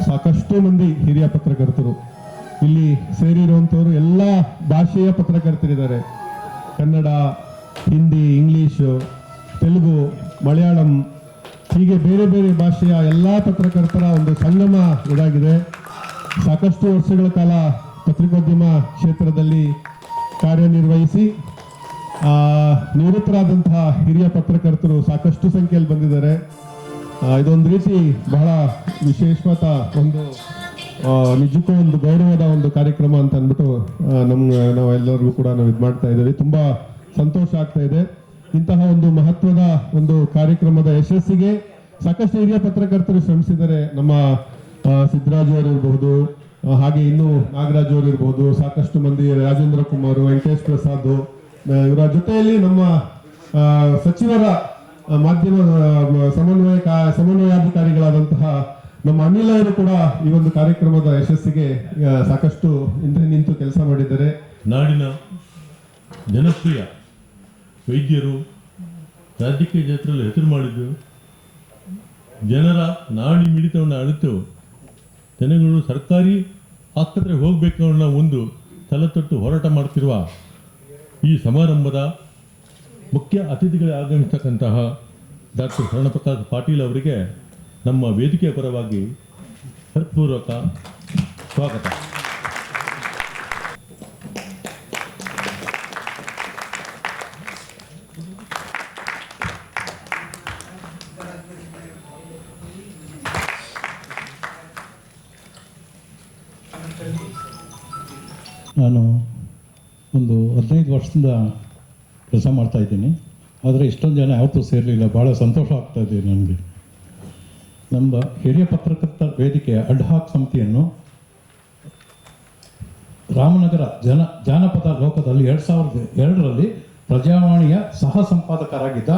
ಸಾಕಷ್ಟು ಮಂದಿ ಹಿರಿಯ ಪತ್ರಕರ್ತರು ಇಲ್ಲಿ ಸೇರಿರುವಂಥವರು ಎಲ್ಲ ಭಾಷೆಯ ಪತ್ರಕರ್ತರಿದ್ದಾರೆ. ಕನ್ನಡ, ಹಿಂದಿ, ಇಂಗ್ಲೀಷು, ತೆಲುಗು, ಮಲಯಾಳಂ ಹೀಗೆ ಬೇರೆ ಬೇರೆ ಭಾಷೆಯ ಎಲ್ಲ ಪತ್ರಕರ್ತರ ಒಂದು ಸಂಗಮ ಇದಾಗಿದೆ. ಸಾಕಷ್ಟು ವರ್ಷಗಳ ಕಾಲ ಪತ್ರಿಕೋದ್ಯಮ ಕ್ಷೇತ್ರದಲ್ಲಿ ಕಾರ್ಯನಿರ್ವಹಿಸಿ ನಿವೃತ್ತರಾದಂತಹ ಹಿರಿಯ ಪತ್ರಕರ್ತರು ಸಾಕಷ್ಟು ಸಂಖ್ಯೆಯಲ್ಲಿ ಬಂದಿದ್ದಾರೆ. ಇದೊಂದು ರೀತಿ ಬಹಳ ವಿಶೇಷವಾದ ಒಂದು ನಿಜಕ್ಕೂ ಒಂದು ಗೌರವದ ಒಂದು ಕಾರ್ಯಕ್ರಮ ಅಂತ ಅಂದ್ಬಿಟ್ಟು ನಾವೆಲ್ಲರಿಗೂ ಕೂಡ ನಾವು ಇದು ಮಾಡ್ತಾ ಇದ್ದೀವಿ. ತುಂಬ ಸಂತೋಷ ಆಗ್ತಾ ಇದೆ. ಇಂತಹ ಒಂದು ಮಹತ್ವದ ಒಂದು ಕಾರ್ಯಕ್ರಮದ ಯಶಸ್ಸಿಗೆ ಸಾಕಷ್ಟು ಹಿರಿಯ ಪತ್ರಕರ್ತರು ಶ್ರಮಿಸಿದ್ದಾರೆ. ನಮ್ಮ ಸಿದ್ದರಾಜು ಅವರು ಇರಬಹುದು, ಹಾಗೆ ಇನ್ನು ನಾಗರಾಜ್ ಅವರು ಇರಬಹುದು, ಸಾಕಷ್ಟು ಮಂದಿ, ರಾಜೇಂದ್ರ ಕುಮಾರ್, ವೆಂಕಟೇಶ್ ಪ್ರಸಾದ್, ಇವರ ಜೊತೆಯಲ್ಲಿ ನಮ್ಮ ಸಚಿವರ ಮಾಧ್ಯಮ ಸಮನ್ವಯಾಧಿಕಾರಿಗಳಾದಂತಹ ನಮ್ಮ ಅನಿಲ್ ಅವರು ಕೂಡ ಈ ಒಂದು ಕಾರ್ಯಕ್ರಮದ ಯಶಸ್ಸಿಗೆ ಸಾಕಷ್ಟು ಹಿಂದೆ ನಿಂತು ಕೆಲಸ ಮಾಡಿದ್ದಾರೆ. ನಾಡಿನ ಜನಪ್ರಿಯ ವೈದ್ಯರು ರಾಜಕೀಯ ಕ್ಷೇತ್ರದಲ್ಲಿ ಹೆಸರು ಮಾಡಿದ್ದು, ಜನರ ನಾಡಿ ಮಿಡಿತವನ್ನು ಅರಿತು ಜನಗಳು ಸರ್ಕಾರಿ ಆಸ್ಪತ್ರೆಗೆ ಹೋಗಬೇಕು ಅನ್ನೋ ಒಂದು ತಲೆತೊಟ್ಟು ಹೋರಾಟ ಮಾಡ್ತಿರುವ ಈ ಸಮಾರಂಭದ ಮುಖ್ಯ ಅತಿಥಿಗಳು ಆಗಮಿಸ್ತಕ್ಕಂತಹ ಡಾಕ್ಟರ್ ಶರಣಪ್ರಕಾಶ್ ಪಾಟೀಲ್ ಅವರಿಗೆ ನಮ್ಮ ವೇದಿಕೆಯ ಪರವಾಗಿ ಹೃತ್ಪೂರ್ವಕ ಸ್ವಾಗತ. ನಾನು ಒಂದು 15 ವರ್ಷದಿಂದ ಕೆಲಸ ಮಾಡ್ತಾಯಿದ್ದೀನಿ. ಆದರೆ ಇಷ್ಟೊಂದು ಜನ ಯಾವತ್ತೂ ಸೇರಲಿಲ್ಲ. ಭಾಳ ಸಂತೋಷ ಆಗ್ತಾಯಿದೆ ನನಗೆ. ನಮ್ಮ ಹಿರಿಯ ಪತ್ರಕರ್ತರ ವೇದಿಕೆಯ ಅಡ್ಹಾಕ್ ಸಮಿತಿಯನ್ನು ರಾಮನಗರ ಜಾನಪದ ಲೋಕದಲ್ಲಿ 2002ರಲ್ಲಿ ಪ್ರಜಾವಾಣಿಯ ಸಹ ಸಂಪಾದಕರಾಗಿದ್ದ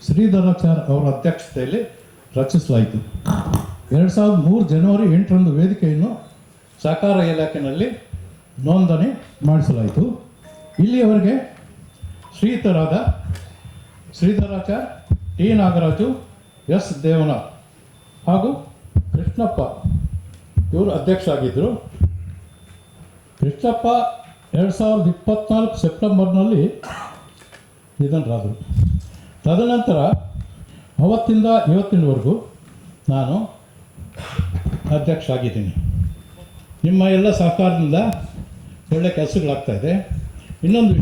ಶ್ರೀಧರಾಚಾರ್ ಅವರ ಅಧ್ಯಕ್ಷತೆಯಲ್ಲಿ ರಚಿಸಲಾಯಿತು. 2003 ಜನವರಿ 8ರಂದು ವೇದಿಕೆಯನ್ನು ಸಹಕಾರ ಇಲಾಖೆಯಲ್ಲಿ ನೋಂದಣಿ ಮಾಡಿಸಲಾಯಿತು. ಇಲ್ಲಿಯವರೆಗೆ ಶ್ರೀಧರಾದ ಶ್ರೀಧರಾಚಾರ್, ಟಿ ನಾಗರಾಜು, ಎಸ್ ದೇವನಾಥ್ ಹಾಗೂ ಕೃಷ್ಣಪ್ಪ ಇವರು ಅಧ್ಯಕ್ಷರಾಗಿದ್ದರು. ಕೃಷ್ಣಪ್ಪ 2024 ಸೆಪ್ಟೆಂಬರ್ನಲ್ಲಿ ನಿಧನರಾದರು. ತದನಂತರ ಅವತ್ತಿಂದ ಇವತ್ತಿನವರೆಗೂ ನಾನು ಅಧ್ಯಕ್ಷ ಆಗಿದ್ದೀನಿ. ನಿಮ್ಮ ಎಲ್ಲ ಸಹಕಾರದಿಂದ ಒಳ್ಳೆ ಕೆಲಸಗಳಾಗ್ತಾಯಿದೆ. ಇನ್ನೊಂದು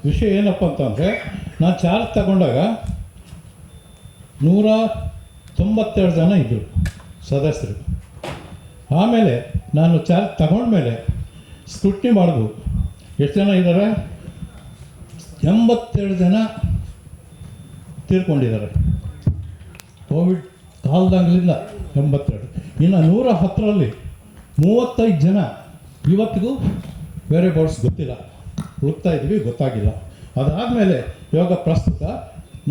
ವಿಷಯ ಏನಪ್ಪ ಅಂತಂದರೆ, ನಾನು ಚಾರ್ಜ್ ತಗೊಂಡಾಗ 192 ಜನ ಇದ್ದರು ಸದಸ್ಯರು. ಆಮೇಲೆ ನಾನು ಚಾರ್ಜ್ ತಗೊಂಡ್ಮೇಲೆ ಸ್ಕ್ರೂಟ್ನಿ ಮಾಡಿದ್ವು. ಎಷ್ಟು ಜನ ಇದ್ದಾರೆ? 87 ಜನ ತೀರ್ಕೊಂಡಿದ್ದಾರೆ. ಕೋವಿಡ್ ಕಾಲದಾಗಲಿಂದ 82. ಇನ್ನು 110ರಲ್ಲಿ 35 ಜನ ಇವತ್ತಿಗೂ ಬೇರೆ ಬೋರ್ಡ್ಸ್ ಗೊತ್ತಿಲ್ಲ, ಹುಡುಕ್ತಾ ಇದ್ವಿ, ಗೊತ್ತಾಗಿಲ್ಲ. ಅದಾದಮೇಲೆ ಇವಾಗ ಪ್ರಸ್ತುತ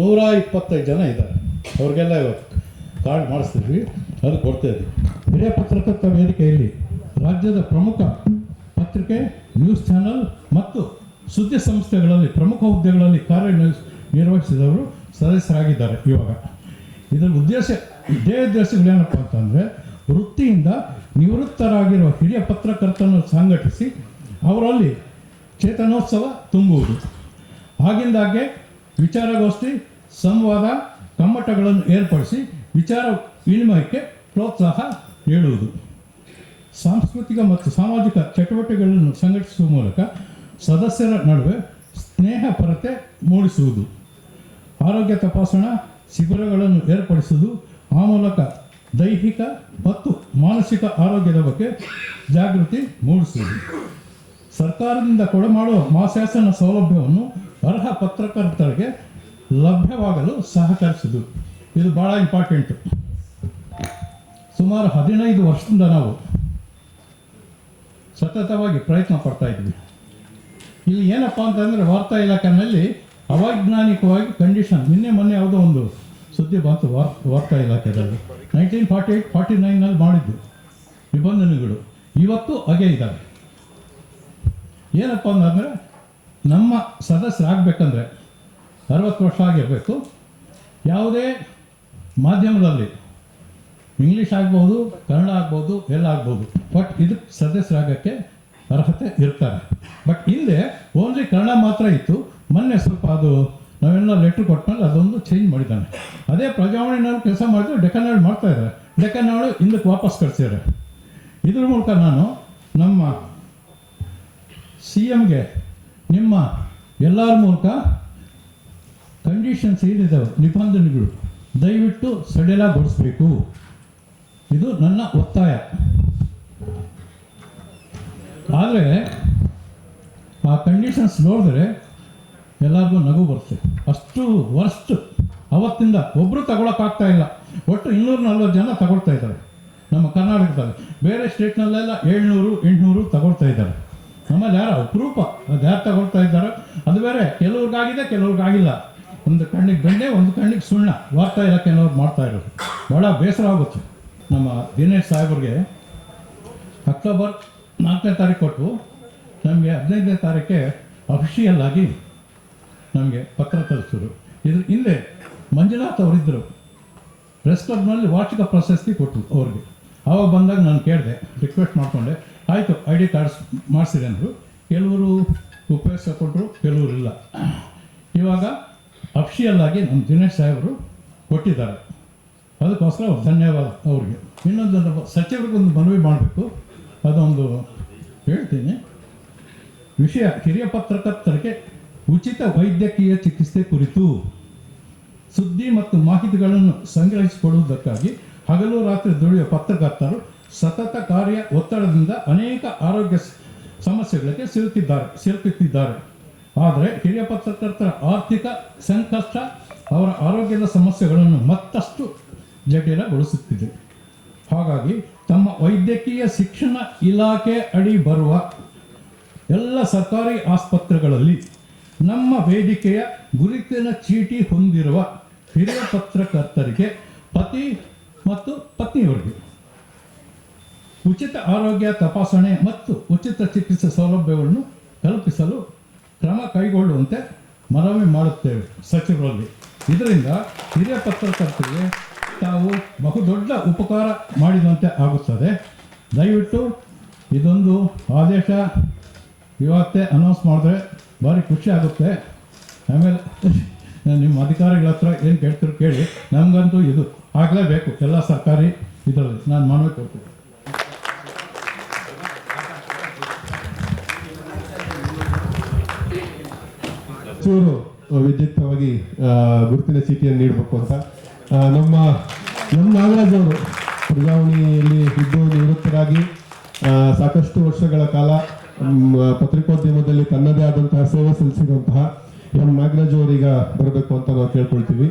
125 ಜನ ಇದ್ದಾರೆ. ಅವ್ರಿಗೆಲ್ಲ ಇವತ್ತು ಕಾರ್ಡ್ ಮಾಡಿಸ್ತಿದ್ವಿ, ಅದು ಕೊಡ್ತಾಯಿದ್ವಿ. ಹಿರಿಯ ಪತ್ರಕರ್ತ ವೇದಿಕೆಯಲ್ಲಿ ರಾಜ್ಯದ ಪ್ರಮುಖ ಪತ್ರಿಕೆ, ನ್ಯೂಸ್ ಚಾನಲ್ ಮತ್ತು ಸುದ್ದಿ ಸಂಸ್ಥೆಗಳಲ್ಲಿ ಪ್ರಮುಖ ಹುದ್ದೆಗಳಲ್ಲಿ ಕಾರ್ಯನಿರ್ವಹಿಸಿದವರು ಸದಸ್ಯರಾಗಿದ್ದಾರೆ. ಇವಾಗ ಇದರ ಉದ್ದೇಶಗಳೇನಪ್ಪ ಅಂತಂದರೆ, ವೃತ್ತಿಯಿಂದ ನಿವೃತ್ತರಾಗಿರುವ ಹಿರಿಯ ಪತ್ರಕರ್ತರನ್ನು ಸಂಘಟಿಸಿ ಅವರಲ್ಲಿ ಚೇತನೋತ್ಸವ ತುಂಬುವುದು, ಆಗಿಂದಾಗೆ ವಿಚಾರಗೋಷ್ಠಿ, ಸಂವಾದ, ಕಮ್ಮಟಗಳನ್ನು ಏರ್ಪಡಿಸಿ ವಿಚಾರ ವಿನಿಮಯಕ್ಕೆ ಪ್ರೋತ್ಸಾಹ ನೀಡುವುದು, ಸಾಂಸ್ಕೃತಿಕ ಮತ್ತು ಸಾಮಾಜಿಕ ಚಟುವಟಿಕೆಗಳನ್ನು ಸಂಘಟಿಸುವ ಮೂಲಕ ಸದಸ್ಯರ ನಡುವೆ ಸ್ನೇಹಪರತೆ ಮೂಡಿಸುವುದು, ಆರೋಗ್ಯ ತಪಾಸಣಾ ಶಿಬಿರಗಳನ್ನು ಏರ್ಪಡಿಸುವುದು, ಆ ಮೂಲಕ ದೈಹಿಕ ಮತ್ತು ಮಾನಸಿಕ ಆರೋಗ್ಯದ ಬಗ್ಗೆ ಜಾಗೃತಿ ಮೂಡಿಸುವುದು, ಸರ್ಕಾರದಿಂದ ಕೊಡಮಾಡುವ ಮಾಸಾಸನ ಸೌಲಭ್ಯವನ್ನು ಅರ್ಹ ಪತ್ರಕರ್ತರಿಗೆ ಲಭ್ಯವಾಗಲು ಸಹಕರಿಸುವುದು. ಇದು ಭಾಳ ಇಂಪಾರ್ಟೆಂಟು. ಸುಮಾರು 15 ವರ್ಷದಿಂದ ನಾವು ಸತತವಾಗಿ ಪ್ರಯತ್ನ ಪಡ್ತಾ ಇದ್ವಿ. ಇಲ್ಲಿ ಏನಪ್ಪ ಅಂತಂದರೆ, ವಾರ್ತಾ ಇಲಾಖೆಯಲ್ಲಿ ಅವೈಜ್ಞಾನಿಕವಾಗಿ ಕಂಡೀಷನ್, ಮೊನ್ನೆ ಯಾವುದೋ ಒಂದು ಸುದ್ದಿ ಬಂತು ವಾರ್ತಾ ಇಲಾಖೆಯಲ್ಲಿ 1948-49ನಲ್ಲಿ ಮಾಡಿದ್ದು ನಿಬಂಧನೆಗಳು ಇವತ್ತು ಹಾಗೆ ಇದ್ದಾವೆ. ಏನಪ್ಪ ಅಂತಂದರೆ, ನಮ್ಮ ಸದಸ್ಯರಾಗಬೇಕಂದ್ರೆ 60 ವರ್ಷ ಆಗಿರಬೇಕು, ಯಾವುದೇ ಮಾಧ್ಯಮದಲ್ಲಿ ಇಂಗ್ಲೀಷ್ ಆಗ್ಬೋದು, ಕನ್ನಡ ಆಗ್ಬೋದು, ಎಲ್ಲ ಆಗ್ಬೋದು. ಬಟ್ ಇದಕ್ಕೆ ಸದಸ್ಯರಾಗಕ್ಕೆ ಅರ್ಹತೆ ಇರ್ತಾರೆ. ಬಟ್ ಹಿಂದೆ ಓನ್ಲಿ ಕನ್ನಡ ಮಾತ್ರ ಇತ್ತು. ಮೊನ್ನೆ ಸ್ವಲ್ಪ ಅದು ನಾವೆಲ್ಲ ಲೆಟ್ರ್ ಕೊಟ್ಟಮೇಲೆ ಅದೊಂದು ಚೇಂಜ್ ಮಾಡಿದ್ದಾನೆ. ಅದೇ ಪ್ರಜಾವಾಣಿನಲ್ಲಿ ಕೆಲಸ ಮಾಡಿದ್ರು, ಡೆಕ್ಕನ್ನಲ್ಲಿ ಮಾಡ್ತಾಯಿದ್ದಾರೆ. ಡೆಕ್ಕನ್ನಲ್ಲಿ ಹಿಂದಕ್ಕೆ ವಾಪಸ್ ಕಳಿಸಿದ್ದಾರೆ. ಇದ್ರ ಮೂಲಕ ನಾನು ನಮ್ಮ CMಗೆ ನಿಮ್ಮ ಎಲ್ಲರ ಮೂಲಕ ಕಂಡೀಷನ್ಸ್ ಏನಿದ್ದಾವೆ, ನಿಬಂಧನೆಗಳು ದಯವಿಟ್ಟು ಸಡಿಲಗೊಳಿಸಬೇಕು. ಇದು ನನ್ನ ಒತ್ತಾಯ. ಆದರೆ ಆ ಕಂಡೀಷನ್ಸ್ ನೋಡಿದ್ರೆ ಎಲ್ಲರಿಗೂ ನಗು ಬರುತ್ತೆ. ಅಷ್ಟು ವರ್ಸ್ಟ್ ಅವತ್ತಿಂದ ಒಬ್ಬರು ತಗೊಳಕ್ಕಾಗ್ತಾ ಇಲ್ಲ. ಒಟ್ಟು 240 ಜನ ತಗೊಳ್ತಾ ಇದ್ದಾರೆ ನಮ್ಮ ಕರ್ನಾಟಕದಲ್ಲಿ. ಬೇರೆ ಸ್ಟೇಟ್ನಲ್ಲೆಲ್ಲ 700, 800 ತಗೊಳ್ತಾ ಇದ್ದಾರೆ. ನಮ್ಮಲ್ಲಿ ಯಾರು ಅಪರೂಪ ಅದು ಯಾರು ತಗೊಳ್ತಾ ಇದ್ದಾರೆ. ಅದು ಬೇರೆ ಕೆಲವ್ರಿಗಾಗಿದೆ, ಕೆಲವ್ರಿಗಾಗಿಲ್ಲ. ಒಂದು ಕಣ್ಣಿಗೆ ಬೆಣ್ಣೆ, ಒಂದು ಕಣ್ಣಿಗೆ ಸುಣ್ಣ ವಾರ್ತಾ ಇಲಾಖೆನವ್ರು ಮಾಡ್ತಾ ಇರೋದು. ಭಾಳ ಬೇಸರ ಆಗುತ್ತೆ. ನಮ್ಮ ದಿನೇಶ್ ಸಾಹೇಬ್ರಿಗೆ ಅಕ್ಟೋಬರ್ 4ನೇ ತಾರೀಕು ಕೊಟ್ಟು ನಮಗೆ 15ನೇ ತಾರೀಕೆ ಅಫಿಷಿಯಲ್ ಆಗಿ ನಮಗೆ ಪತ್ರ ಕಳಿಸಿದ್ರು. ಇದ್ರ ಹಿಂದೆ ಮಂಜುನಾಥ್ ಅವರಿದ್ದರು, ಪ್ರೆಸ್ ಕ್ಲಬ್ನಲ್ಲಿ ವಾರ್ಷಿಕ ಪ್ರಶಸ್ತಿ ಕೊಟ್ಟರು ಅವ್ರಿಗೆ. ಆವಾಗ ಬಂದಾಗ ನಾನು ಕೇಳಿದೆ, ರಿಕ್ವೆಸ್ಟ್ ಮಾಡಿಕೊಂಡೆ. ಆಯಿತು, ID ಕಾರ್ಡ್ಸ್ ಮಾಡಿಸಿದೆ ಅಂದರು. ಕೆಲವರು ಉಪಯೋಗಿಸ್ಕೊಂಡ್ರು, ಕೆಲವರು ಇಲ್ಲ. ಇವಾಗ ಅಫಿಷಿಯಲ್ ಆಗಿ ನಮ್ಮ ದಿನೇಶ್ ಸಾಹೇಬರು ಕೊಟ್ಟಿದ್ದಾರೆ. ಅದಕ್ಕೋಸ್ಕರ ಧನ್ಯವಾದ ಅವ್ರಿಗೆ. ಇನ್ನೊಂದು ಸಚಿವರಿಗೊಂದು ಮನವಿ ಮಾಡಬೇಕು, ಅದೊಂದು ಹೇಳ್ತೀನಿ. ವಿಷಯ ಹಿರಿಯ ಪತ್ರಕರ್ತರಿಗೆ ಉಚಿತ ವೈದ್ಯಕೀಯ ಚಿಕಿತ್ಸೆ ಕುರಿತು ಸುದ್ದಿ ಮತ್ತು ಮಾಹಿತಿಗಳನ್ನು ಸಂಗ್ರಹಿಸಿಕೊಳ್ಳುವುದಕ್ಕಾಗಿ ಹಗಲು ರಾತ್ರಿ ದುಡಿಯುವ ಪತ್ರಕರ್ತರು ಸತತ ಕಾರ್ಯ ಒತ್ತಡದಿಂದ ಅನೇಕ ಆರೋಗ್ಯ ಸಮಸ್ಯೆಗಳಿಗೆ ಸಿಲುಕುತ್ತಿದ್ದಾರೆ. ಆದರೆ ಹಿರಿಯ ಪತ್ರಕರ್ತರ ಆರ್ಥಿಕ ಸಂಕಷ್ಟ ಅವರ ಆರೋಗ್ಯದ ಸಮಸ್ಯೆಗಳನ್ನು ಮತ್ತಷ್ಟು ಜಟಿಲಗೊಳಿಸುತ್ತಿದೆ. ಹಾಗಾಗಿ ತಮ್ಮ ವೈದ್ಯಕೀಯ ಶಿಕ್ಷಣ ಇಲಾಖೆ ಅಡಿ ಬರುವ ಎಲ್ಲ ಸರ್ಕಾರಿ ಆಸ್ಪತ್ರೆಗಳಲ್ಲಿ ನಮ್ಮ ವೇದಿಕೆಯ ಗುರುತಿನ ಚೀಟಿ ಹೊಂದಿರುವ ಹಿರಿಯ ಪತ್ರಕರ್ತರಿಗೆ ಪತಿ ಮತ್ತು ಪತ್ನಿಯವರಿಗೆ ಉಚಿತ ಆರೋಗ್ಯ ತಪಾಸಣೆ ಮತ್ತು ಉಚಿತ ಚಿಕಿತ್ಸೆ ಸೌಲಭ್ಯವನ್ನು ಕಲ್ಪಿಸಲು ಕ್ರಮ ಕೈಗೊಳ್ಳುವಂತೆ ಮನವಿ ಮಾಡುತ್ತೇವೆ ಸಚಿವರಲ್ಲಿ. ಇದರಿಂದ ಹಿರಿಯ ಪತ್ರಕರ್ತರಿಗೆ ತಾವು ಬಹುದೊಡ್ಡ ಉಪಕಾರ ಮಾಡಿದಂತೆ ಆಗುತ್ತದೆ. ದಯವಿಟ್ಟು ಇದೊಂದು ಆದೇಶ ಇವತ್ತೇ ಅನೌನ್ಸ್ ಮಾಡಿದ್ರೆ ಭಾರಿ ಖುಷಿ ಆಗುತ್ತೆ. ಆಮೇಲೆ ನಿಮ್ಮ ಅಧಿಕಾರಿಗಳ ಹತ್ರ ಏನು ಕೇಳ್ತಿರೋ ಕೇಳಿ. ನಮಗಂತೂ ಇದು ಆಗಲೇಬೇಕು ಎಲ್ಲ ಸರ್ಕಾರಿ ಇದರಲ್ಲಿ. ನಾನು ಮನವಿ ಕೊಡ್ತೀನಿ. ಚೂರು ವಿದ್ಯುಕ್ತವಾಗಿ ಗುರುತಿನ ಚೀಟಿಯನ್ನು ನೀಡಬೇಕು ಅಂತ ನಮ್ಮ ನಾಗರಾಜ್ ಅವರು ಪ್ರಜಾವಾಣಿಯಲ್ಲಿ ಇದ್ದು ನಿವೃತ್ತರಾಗಿ ಸಾಕಷ್ಟು ವರ್ಷಗಳ ಕಾಲ ಪತ್ರಿಕೋದ್ಯಮದಲ್ಲಿ ತನ್ನದೇ ಆದಂತಹ ಸೇವೆ ಸಲ್ಲಿಸಿರುವಂತಹ ನಾಗರಾಜ್ ಅವರೀಗ ಬರಬೇಕು ಅಂತ ನಾವು ಕೇಳ್ಕೊಳ್ತೀವಿ.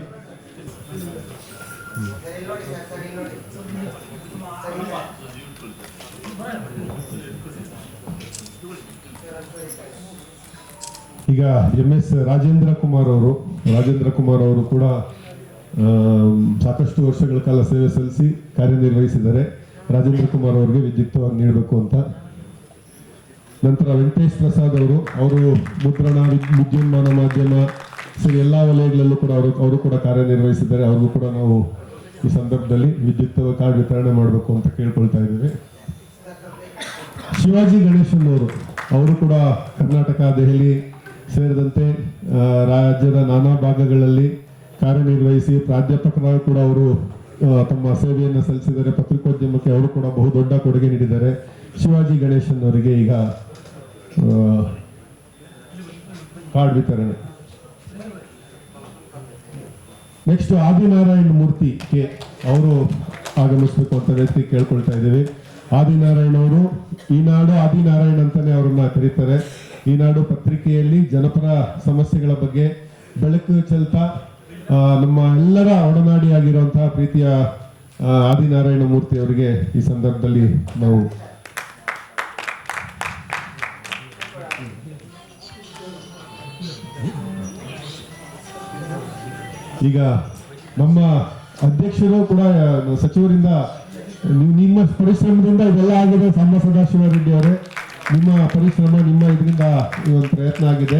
ಈಗ MS ರಾಜೇಂದ್ರ ಕುಮಾರ್ ಅವರು ಕೂಡ ಸಾಕಷ್ಟು ವರ್ಷಗಳ ಕಾಲ ಸೇವೆ ಸಲ್ಲಿಸಿ ಕಾರ್ಯನಿರ್ವಹಿಸಿದ್ದಾರೆ. ರಾಜೇಂದ್ರ ಕುಮಾರ್ ಅವರಿಗೆ ವಿದ್ಯುಕ್ತವಾಗಿ ನೀಡಬೇಕು ಅಂತ. ನಂತರ ವೆಂಕಟೇಶ್ ಪ್ರಸಾದ್ ಅವರು ಮುದ್ರಣ, ವಿದ್ಯುನ್ಮಾನ ಮಾಧ್ಯಮ ಸೇರಿ ಎಲ್ಲ ವಲಯಗಳಲ್ಲೂ ಕೂಡ ಅವರು ಕೂಡ ಕಾರ್ಯನಿರ್ವಹಿಸಿದ್ದಾರೆ. ಅವ್ರಿಗೂ ಕೂಡ ನಾವು ಈ ಸಂದರ್ಭದಲ್ಲಿ ವಿದ್ಯುಕ್ತ ಕಾರ್ಡ್ ವಿತರಣೆ ಮಾಡಬೇಕು ಅಂತ ಕೇಳ್ಕೊಳ್ತಾ ಇದ್ದೇವೆ. ಶಿವಾಜಿ ಗಣೇಶನ್ ಅವರು ಕೂಡ ಕರ್ನಾಟಕ, ದೆಹಲಿ ಸೇರಿದಂತೆ ರಾಜ್ಯದ ನಾನಾ ಭಾಗಗಳಲ್ಲಿ ಕಾರ್ಯನಿರ್ವಹಿಸಿ ಪ್ರಾಧ್ಯಾಪಕರಾಗಿ ಕೂಡ ಅವರು ತಮ್ಮ ಸೇವೆಯನ್ನು ಸಲ್ಲಿಸಿದ್ದಾರೆ. ಪತ್ರಿಕೋದ್ಯಮಕ್ಕೆ ಅವರು ಕೂಡ ಬಹುದೊಡ್ಡ ಕೊಡುಗೆ ನೀಡಿದ್ದಾರೆ. ಶಿವಾಜಿ ಗಣೇಶನ್ ಅವರಿಗೆ ಈಗ ಕಾರ್ಡ್ ವಿತರಣೆ. ನೆಕ್ಸ್ಟ್ ಆದಿನಾರಾಯಣ ಮೂರ್ತಿ ಕೆ ಅವರು ಆಗಮಿಸಬೇಕು ಅಂತ ವ್ಯಕ್ತಿ ಕೇಳ್ಕೊಳ್ತಾ ಇದ್ದೀವಿ. ಆದಿನಾರಾಯಣ ಅವರು, ಈನಾಡು ಆದಿನಾರಾಯಣ್ ಅಂತಾನೆ ಅವರನ್ನ ಕರೀತಾರೆ. ಈನಾಡು ಪತ್ರಿಕೆಯಲ್ಲಿ ಜನಪರ ಸಮಸ್ಯೆಗಳ ಬಗ್ಗೆ ಬೆಳಕು ಚೆಲ್ತಾ ನಮ್ಮ ಎಲ್ಲರ ಒಡನಾಡಿಯಾಗಿರುವಂತಹ ಪ್ರೀತಿಯ ಆದಿನಾರಾಯಣ ಮೂರ್ತಿ ಅವರಿಗೆ ಈ ಸಂದರ್ಭದಲ್ಲಿ ನಾವು ಈಗ ನಮ್ಮ ಅಧ್ಯಕ್ಷರು ಕೂಡ ಸಚಿವರಿಂದ ನಿಮ್ಮ ಪರಿಶ್ರಮದಿಂದ ಇದೆಲ್ಲ ಆಗಿದೆ. ಸಾಂಬ ಸದಾಶಿವ ರೆಡ್ಡಿ ಅವರೇ, ನಿಮ್ಮ ಪರಿಶ್ರಮ, ನಿಮ್ಮ ಇದರಿಂದ ಈ ಒಂದು ಪ್ರಯತ್ನ ಆಗಿದೆ.